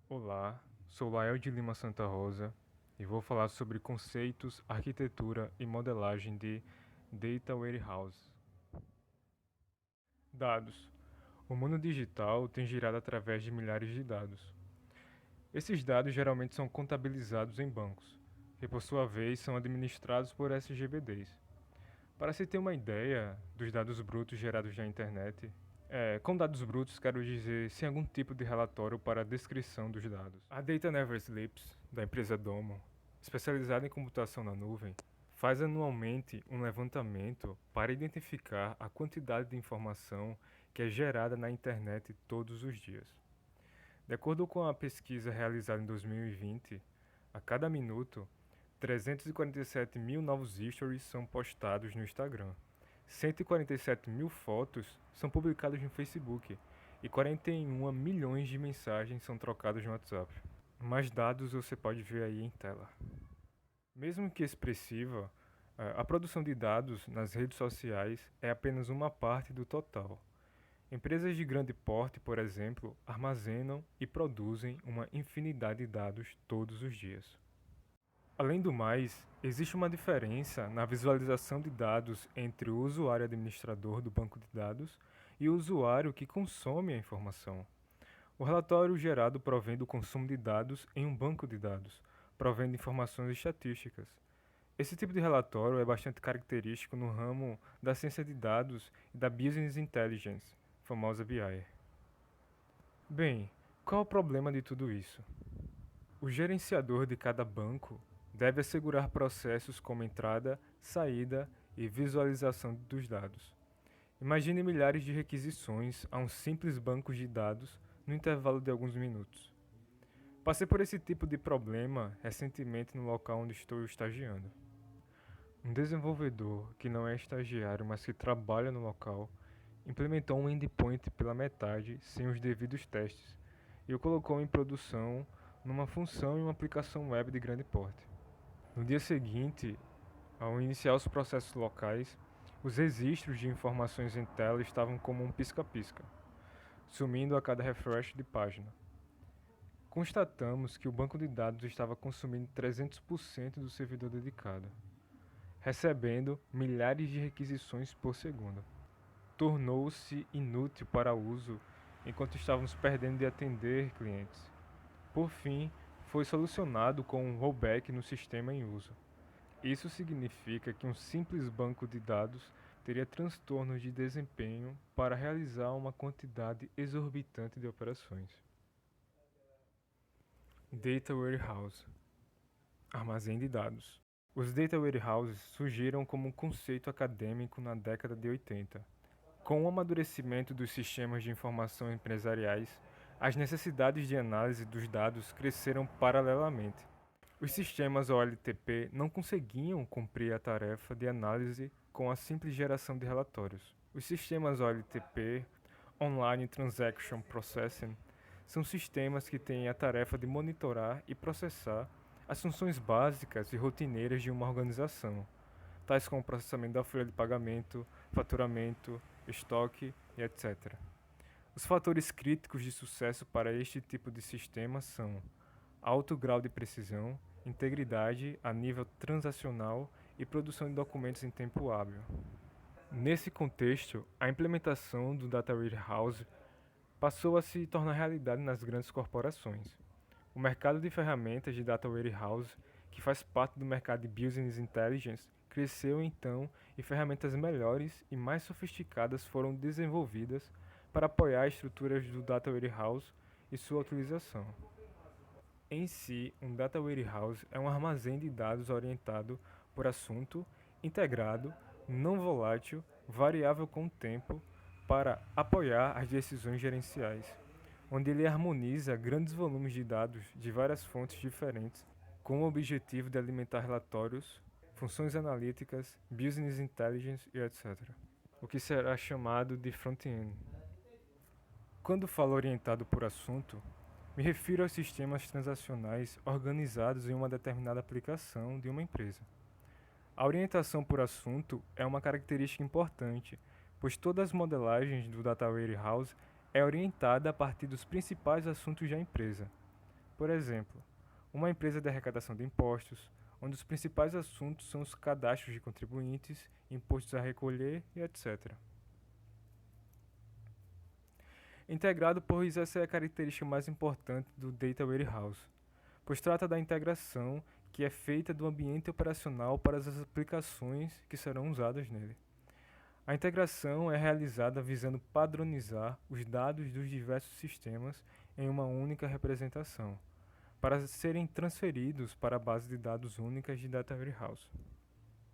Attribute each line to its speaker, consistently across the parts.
Speaker 1: Olá, sou Lael de Lima Santa Rosa e vou falar sobre conceitos, arquitetura e modelagem de Data Warehouse. Dados. O mundo digital tem girado através de milhares de dados. Esses dados geralmente são contabilizados em bancos, que por sua vez são administrados por SGBDs. Para se ter uma ideia dos dados brutos gerados na internet, com dados brutos quero dizer sem algum tipo de relatório para a descrição dos dados. A Data Never Sleeps, da empresa Domo, especializada em computação na nuvem, faz anualmente um levantamento para identificar a quantidade de informação que é gerada na internet todos os dias. De acordo com a pesquisa realizada em 2020, a cada minuto, 347 mil novos stories são postados no Instagram, 147 mil fotos são publicadas no Facebook e 41 milhões de mensagens são trocadas no WhatsApp. Mais dados você pode ver aí em tela. Mesmo que expressiva, a produção de dados nas redes sociais é apenas uma parte do total. Empresas de grande porte, por exemplo, armazenam e produzem uma infinidade de dados todos os dias. Além do mais, existe uma diferença na visualização de dados entre o usuário administrador do banco de dados e o usuário que consome a informação. O relatório gerado provém do consumo de dados em um banco de dados, provendo informações estatísticas. Esse tipo de relatório é bastante característico no ramo da ciência de dados e da Business Intelligence, famosa BI. Bem, qual é o problema de tudo isso? O gerenciador de cada banco deve assegurar processos como entrada, saída e visualização dos dados. Imagine milhares de requisições a um simples banco de dados no intervalo de alguns minutos. Passei por esse tipo de problema recentemente no local onde estou estagiando. Um desenvolvedor que não é estagiário, mas que trabalha no local, implementou um endpoint pela metade sem os devidos testes e o colocou em produção numa função em uma aplicação web de grande porte. No dia seguinte, ao iniciar os processos locais, os registros de informações em tela estavam como um pisca-pisca, sumindo a cada refresh de página. Constatamos que o banco de dados estava consumindo 300% do servidor dedicado, recebendo milhares de requisições por segundo. Tornou-se inútil para uso enquanto estávamos perdendo de atender clientes. Por fim, foi solucionado com um rollback no sistema em uso. Isso significa que um simples banco de dados teria transtornos de desempenho para realizar uma quantidade exorbitante de operações. Data Warehouse, armazém de dados. Os Data Warehouses surgiram como um conceito acadêmico na década de 80. Com o amadurecimento dos sistemas de informação empresariais, as necessidades de análise dos dados cresceram paralelamente. Os sistemas OLTP não conseguiam cumprir a tarefa de análise com a simples geração de relatórios. Os sistemas OLTP, Online Transaction Processing, são sistemas que têm a tarefa de monitorar e processar as funções básicas e rotineiras de uma organização, tais como o processamento da folha de pagamento, faturamento, estoque e etc. Os fatores críticos de sucesso para este tipo de sistema são alto grau de precisão, integridade a nível transacional e produção de documentos em tempo hábil. Nesse contexto, a implementação do Data Warehouse passou a se tornar realidade nas grandes corporações. O mercado de ferramentas de Data Warehouse, que faz parte do mercado de Business Intelligence, cresceu então e ferramentas melhores e mais sofisticadas foram desenvolvidas para apoiar estruturas do Data Warehouse e sua utilização. Em si, um Data Warehouse é um armazém de dados orientado por assunto, integrado, não volátil, variável com o tempo, para apoiar as decisões gerenciais, onde ele harmoniza grandes volumes de dados de várias fontes diferentes, com o objetivo de alimentar relatórios, funções analíticas, business intelligence e etc., o que será chamado de front-end. Quando falo orientado por assunto, me refiro aos sistemas transacionais organizados em uma determinada aplicação de uma empresa. A orientação por assunto é uma característica importante, pois todas as modelagens do Data Warehouse é orientada a partir dos principais assuntos da empresa. Por exemplo, uma empresa de arrecadação de impostos, onde os principais assuntos são os cadastros de contribuintes, impostos a recolher e etc. Integrado, pois essa é a característica mais importante do Data Warehouse, pois trata da integração que é feita do ambiente operacional para as aplicações que serão usadas nele. A integração é realizada visando padronizar os dados dos diversos sistemas em uma única representação, para serem transferidos para a base de dados únicas de Data Warehouse.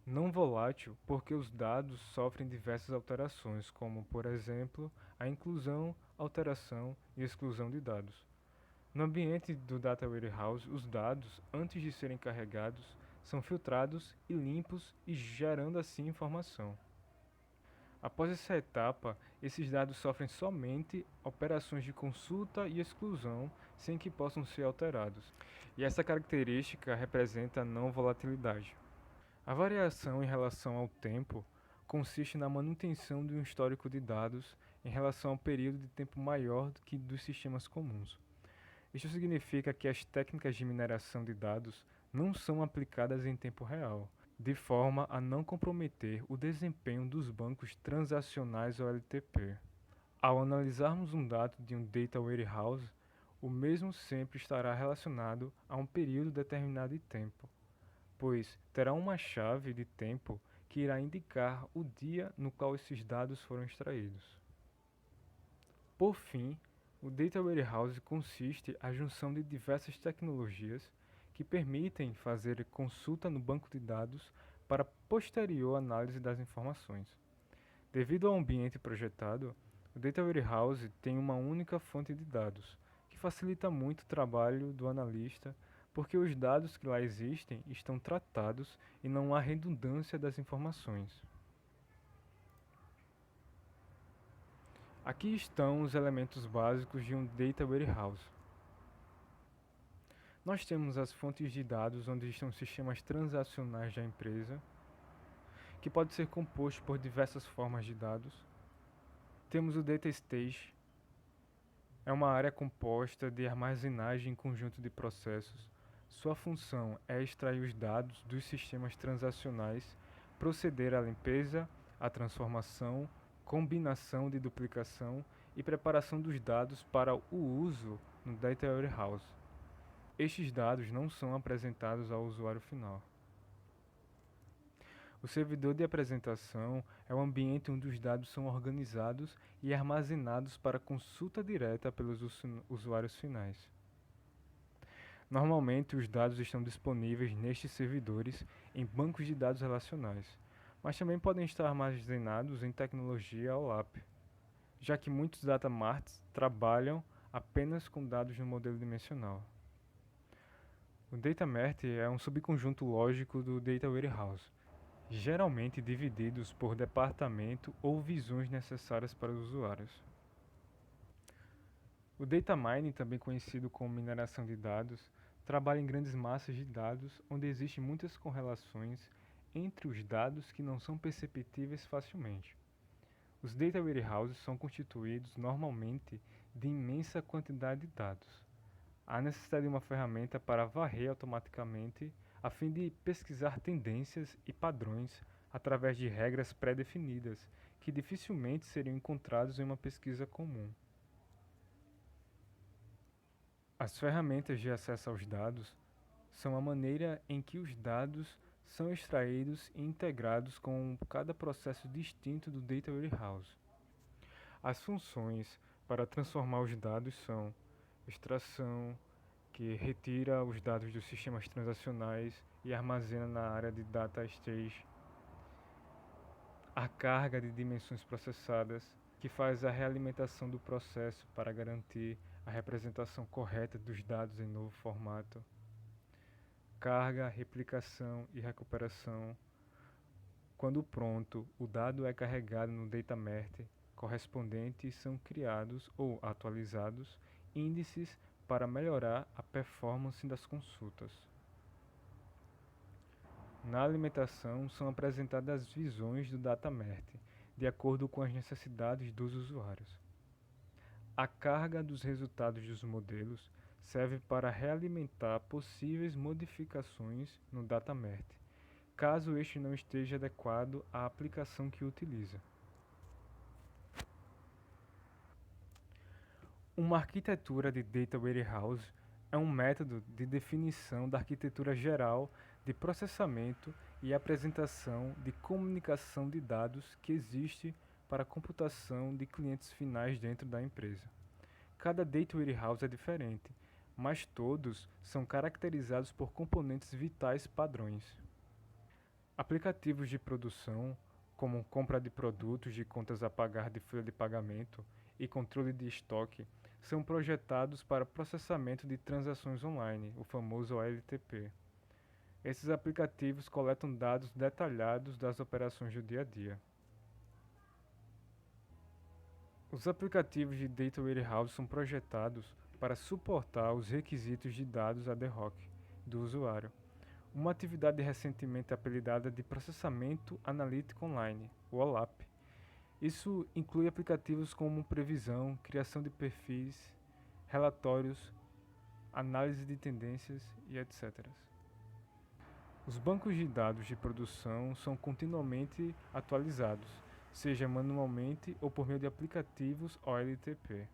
Speaker 1: Não volátil porque os dados sofrem diversas alterações, como, por exemplo, a inclusão, alteração e exclusão de dados. No ambiente do Data Warehouse, os dados, antes de serem carregados, são filtrados e limpos e gerando assim informação. Após essa etapa, esses dados sofrem somente operações de consulta e exclusão sem que possam ser alterados. E essa característica representa a não volatilidade. A variação em relação ao tempo consiste na manutenção de um histórico de dados em relação ao período de tempo maior do que dos sistemas comuns. Isso significa que as técnicas de mineração de dados não são aplicadas em tempo real, de forma a não comprometer o desempenho dos bancos transacionais OLTP. Ao analisarmos um dado de um Data Warehouse, o mesmo sempre estará relacionado a um período determinado de tempo, pois terá uma chave de tempo que irá indicar o dia no qual esses dados foram extraídos. Por fim, o Data Warehouse consiste a junção de diversas tecnologias que permitem fazer consulta no banco de dados para posterior análise das informações. Devido ao ambiente projetado, o Data Warehouse tem uma única fonte de dados, que facilita muito o trabalho do analista, porque os dados que lá existem estão tratados e não há redundância das informações. Aqui estão os elementos básicos de um Data Warehouse. Nós temos as fontes de dados, onde estão os sistemas transacionais da empresa, que pode ser composto por diversas formas de dados. Temos o Data Stage, é uma área composta de armazenagem em conjunto de processos. Sua função é extrair os dados dos sistemas transacionais, proceder à limpeza, à transformação, combinação de duplicação e preparação dos dados para o uso no Data Warehouse. Estes dados não são apresentados ao usuário final. O servidor de apresentação é o ambiente onde os dados são organizados e armazenados para consulta direta pelos usuários finais. Normalmente, os dados estão disponíveis nestes servidores em bancos de dados relacionais, mas também podem estar armazenados em tecnologia OLAP, já que muitos data marts trabalham apenas com dados no modelo dimensional. O Data Mart é um subconjunto lógico do Data Warehouse, geralmente divididos por departamento ou visões necessárias para os usuários. O Data Mining, também conhecido como mineração de dados, trabalha em grandes massas de dados onde existem muitas correlações entre os dados que não são perceptíveis facilmente. Os Data Warehouses são constituídos normalmente de imensa quantidade de dados. Há necessidade de uma ferramenta para varrer automaticamente a fim de pesquisar tendências e padrões através de regras pré-definidas que dificilmente seriam encontrados em uma pesquisa comum. As ferramentas de acesso aos dados são a maneira em que os dados são extraídos e integrados com cada processo distinto do Data Warehouse. As funções para transformar os dados são extração, que retira os dados dos sistemas transacionais e armazena na área de Data Stage. A carga de dimensões processadas, que faz a realimentação do processo para garantir a representação correta dos dados em novo formato. Carga, replicação e recuperação. Quando pronto, o dado é carregado no Data Mart correspondente e são criados ou atualizados índices para melhorar a performance das consultas. Na alimentação, são apresentadas as visões do Data Mart, de acordo com as necessidades dos usuários. A carga dos resultados dos modelos serve para realimentar possíveis modificações no datamert, caso este não esteja adequado à aplicação que utiliza. Uma arquitetura de Data Warehouse é um método de definição da arquitetura geral de processamento e apresentação de comunicação de dados que existe para a computação de clientes finais dentro da empresa. Cada Data Warehouse é diferente, mas todos são caracterizados por componentes vitais padrões. Aplicativos de produção, como compra de produtos de contas a pagar de folha de pagamento e controle de estoque, são projetados para processamento de transações online, o famoso OLTP. Esses aplicativos coletam dados detalhados das operações do dia a dia. Os aplicativos de Data Warehouse são projetados para suportar os requisitos de dados ad hoc do usuário, uma atividade recentemente apelidada de Processamento Analítico Online, o OLAP. Isso inclui aplicativos como previsão, criação de perfis, relatórios, análise de tendências e etc. Os bancos de dados de produção são continuamente atualizados, seja manualmente ou por meio de aplicativos OLTP.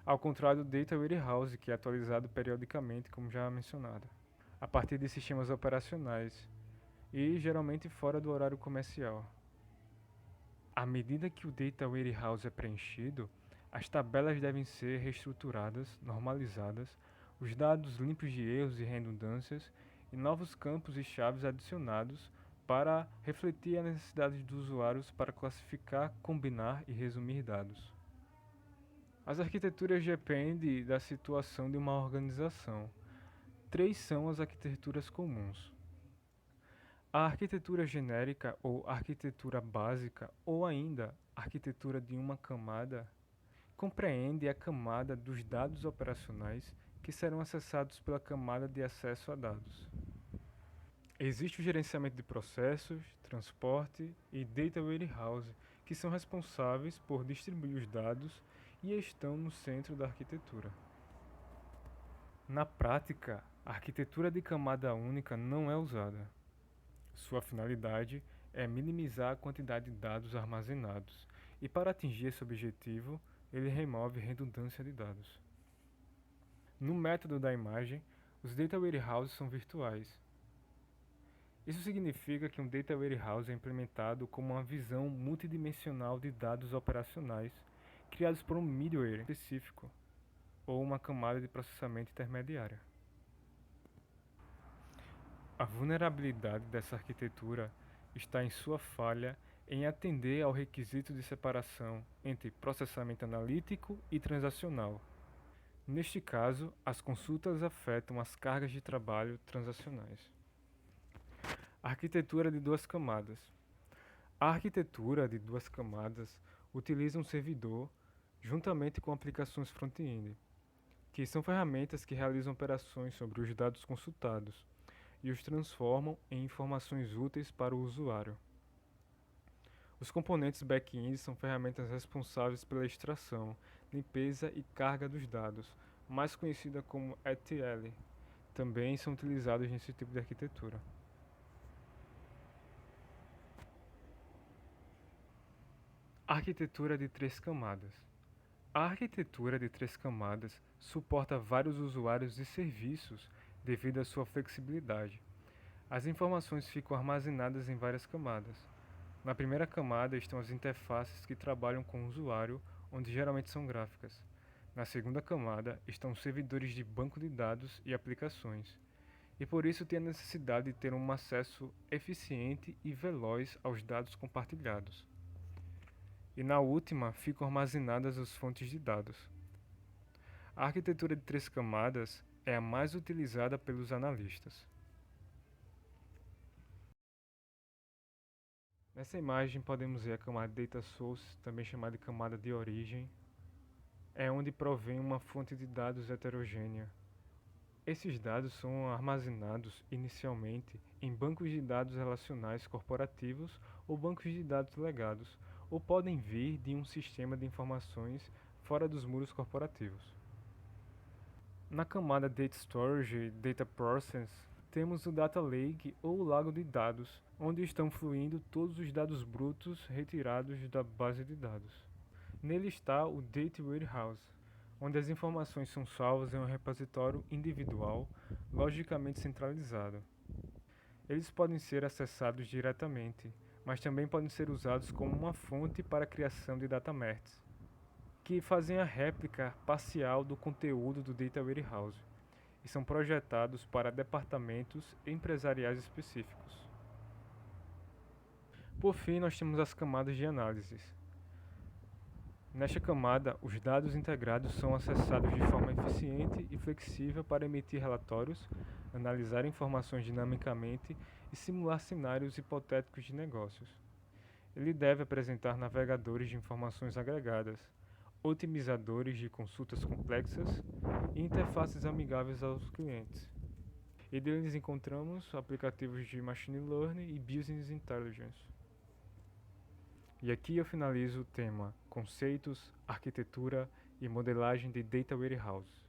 Speaker 1: Ao contrário do Data Warehouse, que é atualizado periodicamente, como já mencionado, a partir de sistemas operacionais e geralmente fora do horário comercial. À medida que o Data Warehouse é preenchido, as tabelas devem ser reestruturadas, normalizadas, os dados limpos de erros e redundâncias e novos campos e chaves adicionados para refletir as necessidades dos usuários para classificar, combinar e resumir dados. As arquiteturas dependem da situação de uma organização. 3 são as arquiteturas comuns. A arquitetura genérica ou arquitetura básica ou ainda arquitetura de uma camada compreende a camada dos dados operacionais que serão acessados pela camada de acesso a dados. Existe o gerenciamento de processos, transporte e Data Warehouse, que são responsáveis por distribuir os dados e estão no centro da arquitetura. Na prática, a arquitetura de camada única não é usada. Sua finalidade é minimizar a quantidade de dados armazenados, e para atingir esse objetivo, ele remove redundância de dados. No método da imagem, os Data Warehouses são virtuais. Isso significa que um Data Warehouse é implementado como uma visão multidimensional de dados operacionais criados por um middleware específico ou uma camada de processamento intermediária. A vulnerabilidade dessa arquitetura está em sua falha em atender ao requisito de separação entre processamento analítico e transacional. Neste caso, as consultas afetam as cargas de trabalho transacionais. Arquitetura de 2 camadas. A arquitetura de 2 camadas utiliza um servidor juntamente com aplicações front-end, que são ferramentas que realizam operações sobre os dados consultados e os transformam em informações úteis para o usuário. Os componentes back-end são ferramentas responsáveis pela extração, limpeza e carga dos dados, mais conhecida como ETL. Também são utilizados nesse tipo de arquitetura. Arquitetura de 3 camadas. A arquitetura de 3 camadas suporta vários usuários e serviços devido à sua flexibilidade. As informações ficam armazenadas em várias camadas. Na primeira camada estão as interfaces que trabalham com o usuário, onde geralmente são gráficas. Na segunda camada estão os servidores de banco de dados e aplicações, e por isso tem a necessidade de ter um acesso eficiente e veloz aos dados compartilhados. E na última ficam armazenadas as fontes de dados. A arquitetura de 3 camadas é a mais utilizada pelos analistas. Nessa imagem podemos ver a camada Data Source, também chamada de camada de origem. É onde provém uma fonte de dados heterogênea. Esses dados são armazenados inicialmente em bancos de dados relacionais corporativos ou bancos de dados legados, ou podem vir de um sistema de informações fora dos muros corporativos. Na camada Data Storage e Data Process, temos o Data Lake ou lago de dados, onde estão fluindo todos os dados brutos retirados da base de dados. Nele está o Data Warehouse, onde as informações são salvas em um repositório individual, logicamente centralizado. Eles podem ser acessados diretamente, mas também podem ser usados como uma fonte para a criação de datamarts, que fazem a réplica parcial do conteúdo do Data Warehouse e são projetados para departamentos empresariais específicos. Por fim, nós temos as camadas de análises. Nesta camada, os dados integrados são acessados de forma eficiente e flexível para emitir relatórios, analisar informações dinamicamente e simular cenários hipotéticos de negócios. Ele deve apresentar navegadores de informações agregadas, otimizadores de consultas complexas e interfaces amigáveis aos clientes. E deles encontramos aplicativos de Machine Learning e Business Intelligence. E aqui eu finalizo o tema Conceitos, Arquitetura e Modelagem de Data Warehouse.